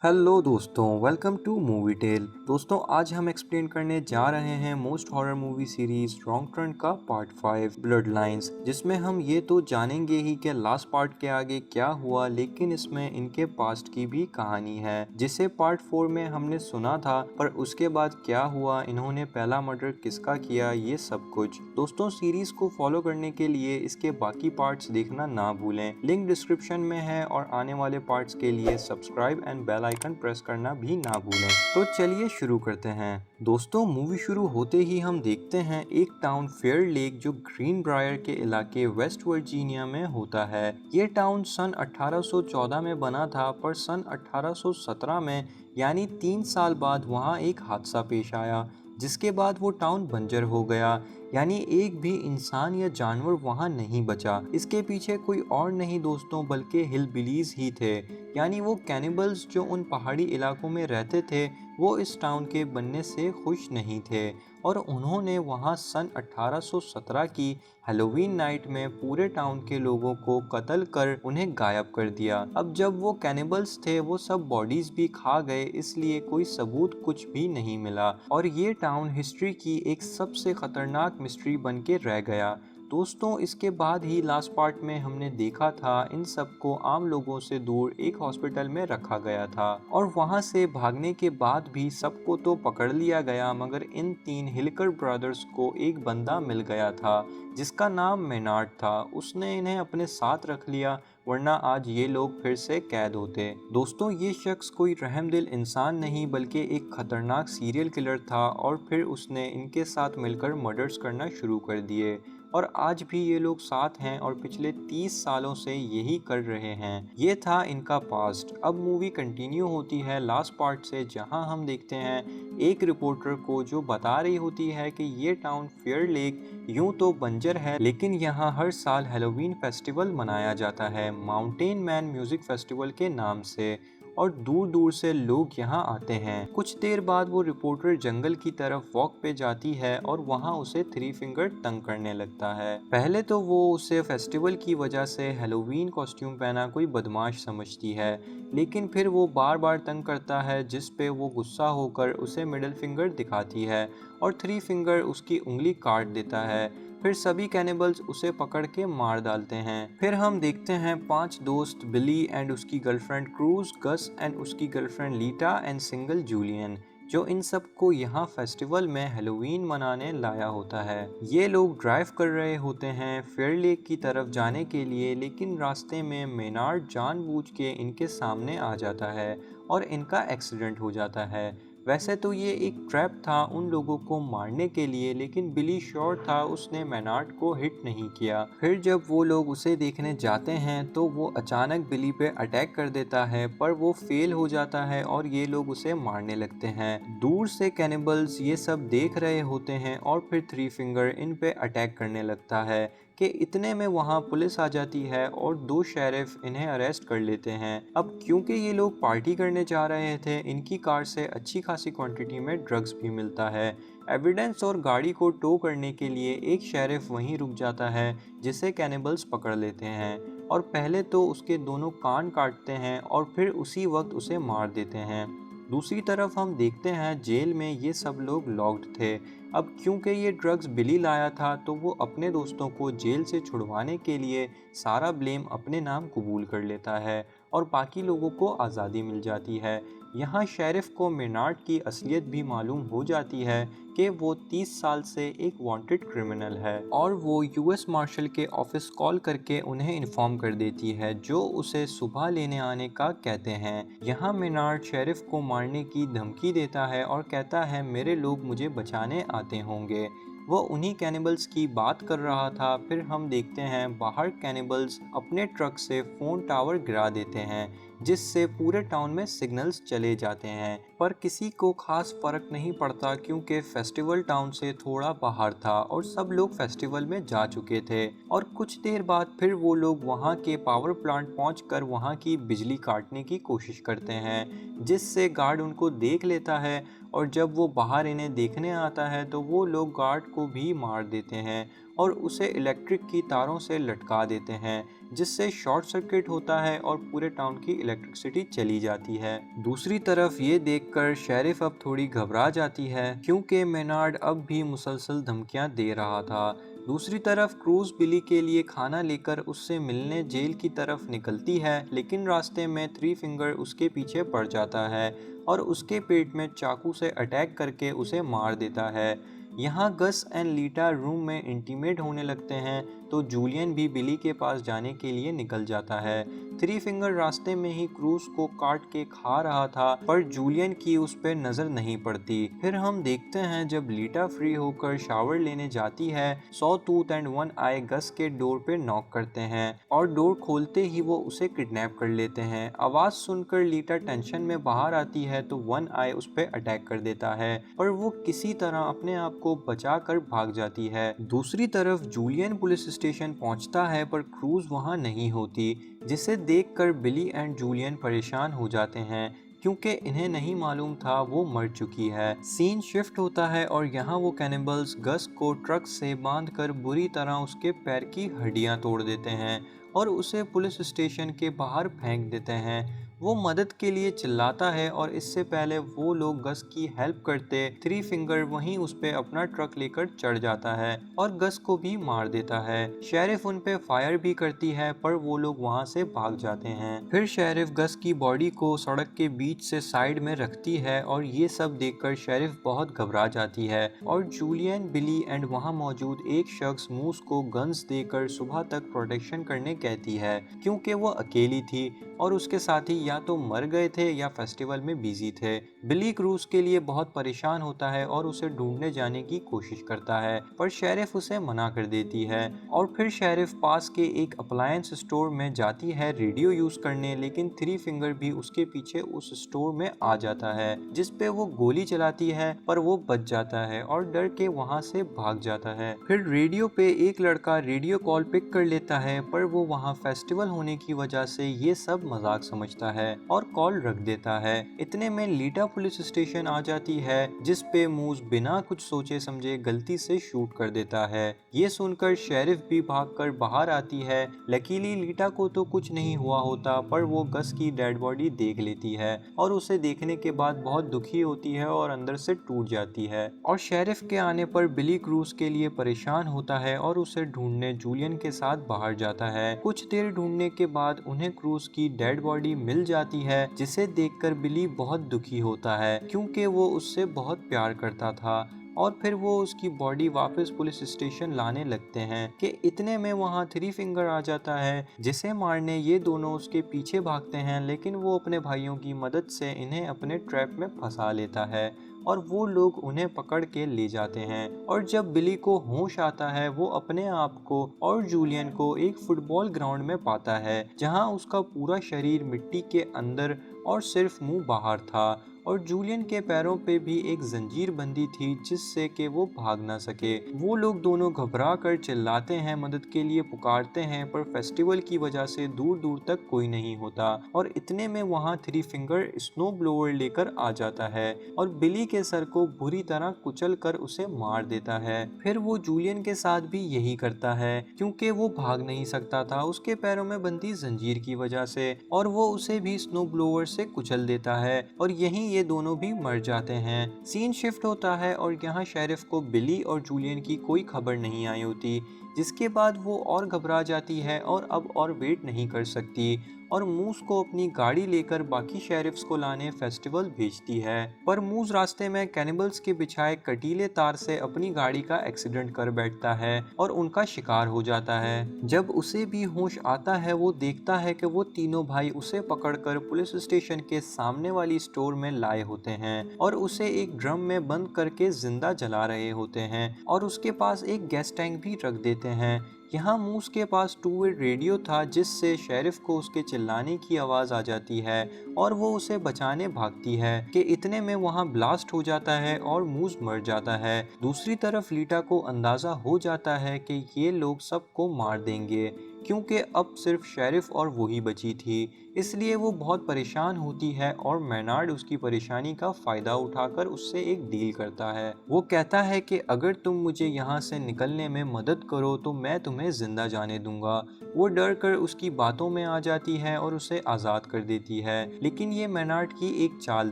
Hello दोस्तों, welcome two movie tell. दोस्तों, आज हम एक्सप्लेन करने जा रहे हैं most horror movie series wrong turn का पार्ट 5 ब्लड लाइन्स, जिसमें हम ये तो जानेंगे ही कि लास्ट पार्ट के आगे क्या हुआ, लेकिन इसमें इनके पास्ट की भी कहानी है जिसे पार्ट 4 में हमने सुना था। पर उसके बाद क्या हुआ, इन्होंने पहला मर्डर किसका किया, ये सब कुछ। दोस्तों, सीरीज को फॉलो करने के लिए इसके बाकी पार्ट्स देखना ना भूलें, लिंक डिस्क्रिप्शन में है, और आने वाले पार्ट्स के लिए subscribe and bell icon press करना भी ना भूलें। तो चलिए शुरू करते हैं। दोस्तों, मूवी शुरू होते ही हम देखते हैं एक टाउन फेयर लेक जो ग्रीन ब्रायर के इलाके वेस्ट वर्जीनिया में होता है। ये टाउन सन 1814 में बना था, पर सन 1817 में यानी 3 साल बाद वहाँ एक हादसा पेश आया, जिसके बाद वो टाउन बंजर हो गया। यानी एक भी इंसान या जानवर वहाँ नहीं बचा। इसके पीछे कोई और नहीं दोस्तों, बल्कि हिलबिलीज ही थे। यानी वो कैनिबल्स जो उन पहाड़ी इलाकों में रहते थे, वो इस टाउन के बनने से खुश नहीं थे, और उन्होंने वहाँ सन 1817 की हैलोवीन नाइट में पूरे टाउन के लोगों को कत्ल कर उन्हें गायब कर दिया। अब जब वो कैनिबल्स थे, वो सब बॉडीज भी खा गए, इसलिए कोई सबूत कुछ भी नहीं मिला, और ये टाउन हिस्ट्री की एक सबसे खतरनाक मिस्ट्री बन के रह गया। दोस्तों, इसके बाद ही लास्ट पार्ट में हमने देखा था इन सबको आम लोगों से दूर एक हॉस्पिटल में रखा गया था, और वहां से भागने के बाद भी सबको तो पकड़ लिया गया, मगर इन 3 हिलकर ब्रदर्स को एक बंदा मिल गया था जिसका नाम मेनार्ड था। उसने इन्हें अपने साथ रख लिया, वरना आज ये लोग फिर से कैद होते। दोस्तों, ये शख्स कोई रहमदिल इंसान नहीं, बल्कि एक खतरनाक सीरियल किलर था, और फिर उसने इनके साथ मिलकर मर्डर्स करना शुरू कर दिए, और आज भी ये लोग साथ हैं और पिछले 30 सालों से यही कर रहे हैं। ये था इनका पास्ट। अब मूवी कंटिन्यू होती है लास्ट पार्ट से, जहां हम देखते हैं एक रिपोर्टर को जो बता रही होती है कि ये टाउन फेयर लेक यूं तो बंजर है, लेकिन यहाँ हर साल हैलोवीन फेस्टिवल मनाया जाता है, माउंटेन मैन म्यूजिक फेस्टिवल के नाम से, और दूर दूर से लोग यहाँ आते हैं। कुछ देर बाद वो रिपोर्टर जंगल की तरफ वॉक पे जाती है, और वहाँ उसे 3 फिंगर तंग करने लगता है। पहले तो वो उसे फेस्टिवल की वजह से हैलोवीन कॉस्ट्यूम पहना कोई बदमाश समझती है, लेकिन फिर वो बार बार तंग करता है, जिस पे वो गुस्सा होकर उसे मिडिल फिंगर दिखाती है, और 3 फिंगर उसकी उंगली काट देता है। फिर सभी कैनिबल्स उसे पकड़ के मार डालते हैं। फिर हम देखते हैं 5 दोस्त, बिली एंड उसकी गर्लफ्रेंड क्रूज, गस एंड उसकी girlfriend Lita, and single Julian, जो इन सब को यहाँ फेस्टिवल में हैलोवीन मनाने लाया होता है। ये लोग ड्राइव कर रहे होते हैं फेयर लेक की तरफ जाने के लिए, लेकिन रास्ते में मेनार्ड जानबूझ के इनके सामने आ जाता है, और इनका एक्सीडेंट हो जाता है। वैसे तो ये एक ट्रैप था उन लोगों को मारने के लिए, लेकिन बिली श्योर था उसने मेनार्ड को हिट नहीं किया। फिर जब वो लोग उसे देखने जाते हैं तो वो अचानक बिली पे अटैक कर देता है, पर वो फेल हो जाता है और ये लोग उसे मारने लगते हैं। दूर से कैनिबल्स ये सब देख रहे होते हैं, और फिर 3 फिंगर इन पे अटैक करने लगता है कि इतने में वहाँ पुलिस आ जाती है, और 2 शेरिफ इन्हें अरेस्ट कर लेते हैं। अब क्योंकि ये लोग पार्टी करने जा रहे थे, इनकी कार से अच्छी खासी क्वांटिटी में ड्रग्स भी मिलता है। एविडेंस और गाड़ी को टो करने के लिए एक शेरिफ वहीं रुक जाता है, जिसे कैनिबल्स पकड़ लेते हैं, और पहले तो उसके दोनों कान काटते हैं, और फिर उसी वक्त उसे मार देते हैं। दूसरी तरफ हम देखते हैं जेल में ये सब लोग लॉक्ड थे। अब क्योंकि ये ड्रग्स बिली लाया था, तो वो अपने दोस्तों को जेल से छुड़वाने के लिए सारा ब्लेम अपने नाम कबूल कर लेता है, और बाकी लोगों को आज़ादी मिल जाती है। यहाँ शेरिफ को मेनार्ड की असलियत भी मालूम हो जाती है कि वो 30 साल से एक वांटेड क्रिमिनल है, और वो यूएस मार्शल के ऑफिस कॉल करके उन्हें इन्फॉर्म कर देती है, जो उसे सुबह लेने आने का कहते हैं। यहाँ मेनार्ड शेरिफ को मारने की धमकी देता है और कहता है मेरे लोग मुझे बचाने आते होंगे। वो उन्हीं कैनिबल्स की बात कर रहा था। फिर हम देखते हैं बाहर कैनिबल्स अपने ट्रक से फोन टावर गिरा देते हैं, जिससे पूरे टाउन में सिग्नल्स चले जाते हैं, पर किसी को खास फर्क नहीं पड़ता, क्योंकि फेस्टिवल टाउन से थोड़ा बाहर था और सब लोग फेस्टिवल में जा चुके थे। और कुछ देर बाद फिर वो लोग वहाँ के पावर प्लांट पहुंचकर वहाँ की बिजली काटने की कोशिश करते हैं, जिससे गार्ड उनको देख लेता है, और जब वो बाहर इन्हें देखने आता है तो वो लोग गार्ड को भी मार देते हैं, और उसे इलेक्ट्रिक की तारों से लटका देते हैं, जिससे शॉर्ट सर्किट होता है और पूरे टाउन की इलेक्ट्रिसिटी चली जाती है। दूसरी तरफ ये देखकर शेरिफ अब थोड़ी घबरा जाती है, क्योंकि मेनार्ड अब भी मुसलसल धमकियां दे रहा था। दूसरी तरफ क्रूज बिली के लिए खाना लेकर उससे मिलने जेल की तरफ निकलती है, लेकिन रास्ते में थ्री फिंगर उसके पीछे पड़ जाता है और उसके पेट में चाकू से अटैक करके उसे मार देता है। यहाँ गस एंड लीटा रूम में इंटीमेट होने लगते हैं, तो जूलियन भी बिली के पास जाने के लिए निकल जाता है। थ्री फिंगर रास्ते में ही क्रूज को काट के खा रहा था, पर जूलियन की उस पर नजर नहीं पड़ती। फिर हम देखते हैं जब लीटा फ्री होकर शावर लेने जाती है, सॉ टूथ एंड वन आई गस के डोर पे नॉक करते हैं और डोर खोलते ही वो उसे किडनैप कर लेते हैं। आवाज सुनकर लीटा टेंशन में बाहर आती है, तो वन आई उस पर अटैक कर देता है, पर वो किसी तरह अपने आप को बचा कर भाग जाती है। दूसरी तरफ जूलियन पुलिस स्टेशन पहुंचता है, पर क्रूज वहां नहीं होती, जिसे देखकर बिली एंड जूलियन परेशान हो जाते हैं, क्योंकि इन्हें नहीं मालूम था वो मर चुकी है। सीन शिफ्ट होता है और यहाँ वो कैनिबल्स गस को ट्रक से बांधकर बुरी तरह उसके पैर की हड्डियां तोड़ देते हैं और उसे पुलिस स्टेशन के बाहर फेंक देते हैं। वो मदद के लिए चिल्लाता है और इससे पहले वो लोग गस की हेल्प करते, थ्री फिंगर वहीं उस पे अपना ट्रक लेकर चढ़ जाता है और गस को भी मार देता है। शेरिफ उन पे फायर भी करती है, पर वो लोग वहां से भाग जाते हैं। फिर शेरिफ गस की बॉडी को सड़क के बीच से साइड में रखती है और ये सब देखकर शेरिफ बहुत घबरा जाती है और जूलियन, बिली एंड वहां मौजूद एक शख्स मूस को गन्स देकर सुबह तक प्रोटेक्शन करने कहती है, क्योंकि वो अकेली थी और उसके साथी या तो मर गए थे या फेस्टिवल में बिजी थे। बिली क्रूज के लिए बहुत परेशान होता है और उसे ढूंढने जाने की कोशिश करता है, पर शेरिफ उसे मना कर देती है। और फिर शेरिफ पास के एक अप्लायंस स्टोर में जाती है रेडियो यूज करने, लेकिन थ्री फिंगर भी उसके पीछे उस स्टोर में आ जाता है, जिसपे वो गोली चलाती है, पर वो बच जाता है और डर के वहां से भाग जाता है। फिर रेडियो पे एक लड़का रेडियो कॉल पिक कर लेता है, पर वो वहाँ फेस्टिवल होने की वजह से ये सब मजाक समझता है और कॉल रख देता है। इतने में लीटा पुलिस स्टेशन आ जाती है, जिस पे मूस बिना कुछ सोचे समझे गलती से शूट कर देता है। ये सुनकर शेरिफ भी भागकर बाहर आती है। लकीली लीटा को तो कुछ नहीं हुआ होता, पर वो गस की डेड बॉडी देख लेती है और उसे देखने के बाद बहुत दुखी होती है और अंदर से टूट जाती है। और शेरिफ के आने पर बिली क्रूज के लिए परेशान होता है और उसे ढूंढने जूलियन के साथ बाहर जाता है। कुछ देर ढूंढने के बाद उन्हें क्रूज की डेड बॉडी मिल जाती है, जिसे देखकर बिली बहुत दुखी होता है, क्योंकि वो उससे बहुत प्यार करता था। और फिर वो उसकी बॉडी वापस पुलिस स्टेशन लाने लगते हैं कि इतने में वहाँ थ्री फिंगर आ जाता है, जिसे मारने ये दोनों उसके पीछे भागते हैं, लेकिन वो अपने भाइयों की मदद से इन्हें अपने ट्रैप में फंसा लेता है और वो लोग उन्हें पकड़ के ले जाते हैं। और जब बिली को होश आता है, वो अपने आप को और जूलियन को एक फुटबॉल ग्राउंड में पाता है, जहां उसका पूरा शरीर मिट्टी के अंदर और सिर्फ मुंह बाहर था और जूलियन के पैरों पे भी एक जंजीर बंदी थी, जिससे कि वो भाग ना सके। वो लोग दोनों घबरा कर चिल्लाते हैं, मदद के लिए पुकारते हैं, पर फेस्टिवल की वजह से दूर दूर तक कोई नहीं होता। और इतने में वहाँ थ्री फिंगर स्नो ब्लोअर लेकर आ जाता है और बिली के सर को बुरी तरह कुचल कर उसे मार देता है। फिर वो जूलियन के साथ भी यही करता है, क्योंकि वो भाग नहीं सकता था उसके पैरों में बंधी जंजीर की वजह से, और वो उसे भी स्नो ब्लोअर से कुचल देता है और यहीं ये दोनों भी मर जाते हैं। सीन शिफ्ट होता है और यहाँ शेरिफ को बिली और जूलियन की कोई खबर नहीं आई होती, जिसके बाद वो और घबरा जाती है और अब और वेट नहीं कर सकती और मूस को अपनी गाड़ी लेकर बाकी शेरिफ्स को लाने फेस्टिवल भेजती है। पर मूस रास्ते में कैनिबल्स के बिछाए कटीले तार से अपनी गाड़ी का एक्सीडेंट कर बैठता है और उनका शिकार हो जाता है। जब उसे भी होश आता है, वो देखता है कि वो तीनों भाई उसे पकड़कर पुलिस स्टेशन के सामने वाली स्टोर में लाए होते हैं और उसे एक ड्रम में बंद करके जिंदा जला रहे होते हैं और उसके पास एक गैस टैंक भी रख देते हैं। यहाँ मूस के पास टू वे रेडियो था जिससे शेरिफ को उसके चिल्लाने की आवाज़ आ जाती है और वो उसे बचाने भागती है कि इतने में वहाँ ब्लास्ट हो जाता है और मूस मर जाता है। दूसरी तरफ लीटा को अंदाज़ा हो जाता है कि ये लोग सबको मार देंगे क्योंकि अब सिर्फ शेरिफ और वही बची थी, इसलिए वो बहुत परेशान होती है और मैनार्ड उसकी परेशानी का फ़ायदा उठाकर उससे एक डील करता है। वो कहता है कि अगर तुम मुझे यहाँ से निकलने में मदद करो तो मैं तुम्हें ज़िंदा जाने दूंगा। वो डर कर उसकी बातों में आ जाती है और उसे आज़ाद कर देती है, लेकिन ये मैनार्ड की एक चाल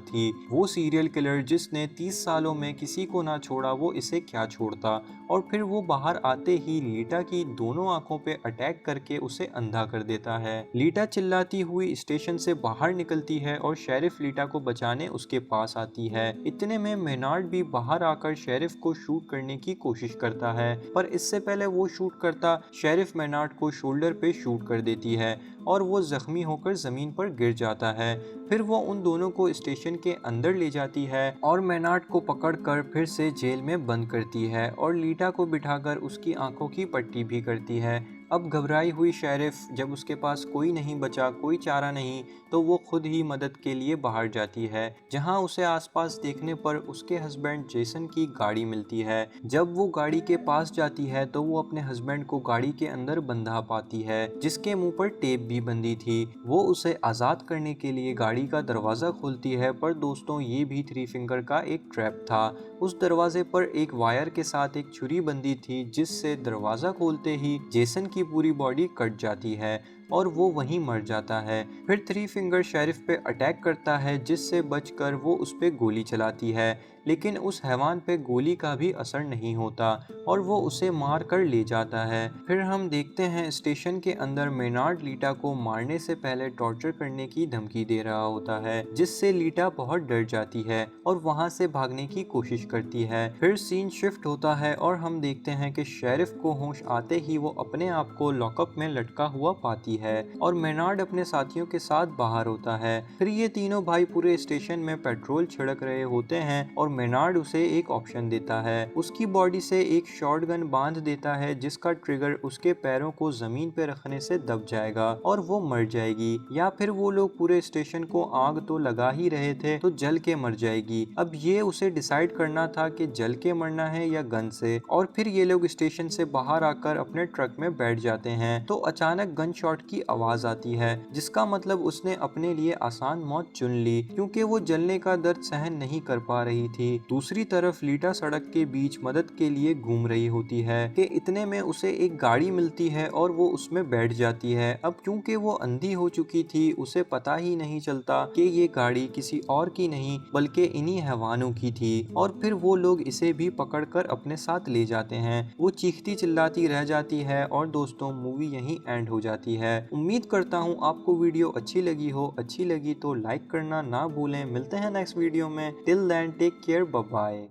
थी। वो सीरियल किलर जिसने 30 सालों में किसी को ना छोड़ा, वो इसे क्या छोड़ता। और फिर वो बाहर आते ही लीटा की दोनों आंखों पे अटैक करके उसे अंधा कर देता है। लीटा चिल्लाती हुई स्टेशन से बाहर निकलती है और शेरिफ लीटा को बचाने उसके पास आती है। इतने में मेनार्ड भी बाहर आकर शेरिफ को शूट करने की कोशिश करता है, पर इससे पहले वो शूट करता शेरिफ मेनार्ड को शोल्डर पे शूट कर देती है और वो जख्मी होकर जमीन पर गिर जाता है। फिर वो उन दोनों को स्टेशन के अंदर ले जाती है और मेनार्ड को पकड़कर फिर से जेल में बंद करती है और लीटा को बिठाकर उसकी आंखों की पट्टी भी करती है। अब घबराई हुई शेरिफ जब उसके पास कोई नहीं बचा, कोई चारा नहीं, तो वो खुद ही मदद के लिए बाहर जाती है, जहां उसे आसपास देखने पर उसके हस्बैंड जेसन की गाड़ी मिलती है। जब वो गाड़ी के पास जाती है तो वो अपने हस्बैंड को गाड़ी के अंदर बंधा पाती है, जिसके मुंह पर टेप भी बंधी थी। वो उसे आज़ाद करने के लिए गाड़ी का दरवाज़ा खोलती है, पर दोस्तों ये भी थ्री फिंगर का एक ट्रैप था। उस दरवाजे पर एक वायर के साथ एक छुरी बंधी थी, जिससे दरवाज़ा खोलते ही जेसन की पूरी बॉडी कट जाती है और वो वहीं मर जाता है। फिर थ्री फिंगर शेरिफ पे अटैक करता है, जिससे बचकर वो उस पे गोली चलाती है, लेकिन उस हैवान पे गोली का भी असर नहीं होता और वो उसे मार कर ले जाता है। फिर हम देखते हैं स्टेशन के अंदर मेनार्ड लीटा को मारने से पहले टॉर्चर करने की धमकी दे रहा होता है, जिससे लीटा बहुत डर जाती है और वहां से भागने की कोशिश करती है। फिर सीन शिफ्ट होता है और हम देखते हैं कि शेरिफ को होश आते ही वो अपने आप को लॉकअप में लटका हुआ पाती है और मेनार्ड अपने साथियों के साथ बाहर होता है। फिर ये तीनों भाई पूरे स्टेशन में पेट्रोल छिड़क रहे होते हैं और मेनार्ड उसे एक ऑप्शन देता है। उसकी बॉडी से एक शॉटगन बांध देता है, जिसका ट्रिगर उसके पैरों को जमीन पे रखने से दब जाएगा और वो मर जाएगी, या फिर वो लोग पूरे स्टेशन को आग तो लगा ही रहे थे तो जल के मर जाएगी। अब ये उसे डिसाइड करना था कि जल के मरना है या गन से। और फिर ये लोग स्टेशन से बाहर आकर अपने ट्रक में बैठ जाते हैं तो अचानक गन शॉट की आवाज आती है, जिसका मतलब उसने अपने लिए आसान मौत चुन ली, क्योंकि वो जलने का दर्द सहन नहीं कर पा रही थी। दूसरी तरफ लीटा सड़क के बीच मदद के लिए घूम रही होती है कि इतने में उसे एक गाड़ी मिलती है और वो उसमें बैठ जाती है। अब क्योंकि वो अंधी हो चुकी थी, उसे पता ही नहीं चलता कि ये गाड़ी किसी और की नहीं बल्कि इन्हीं हैवानों की थी। और फिर वो लोग इसे भी पकड़कर अपने साथ ले जाते हैं। वो चीखती चिल्लाती रह जाती है और दोस्तों मूवी यहीं एंड हो जाती है। उम्मीद करता हूँ आपको वीडियो अच्छी लगी हो। अच्छी लगी तो लाइक करना ना भूलें। मिलते हैं नेक्स्ट वीडियो में। Till then take care, bye bye.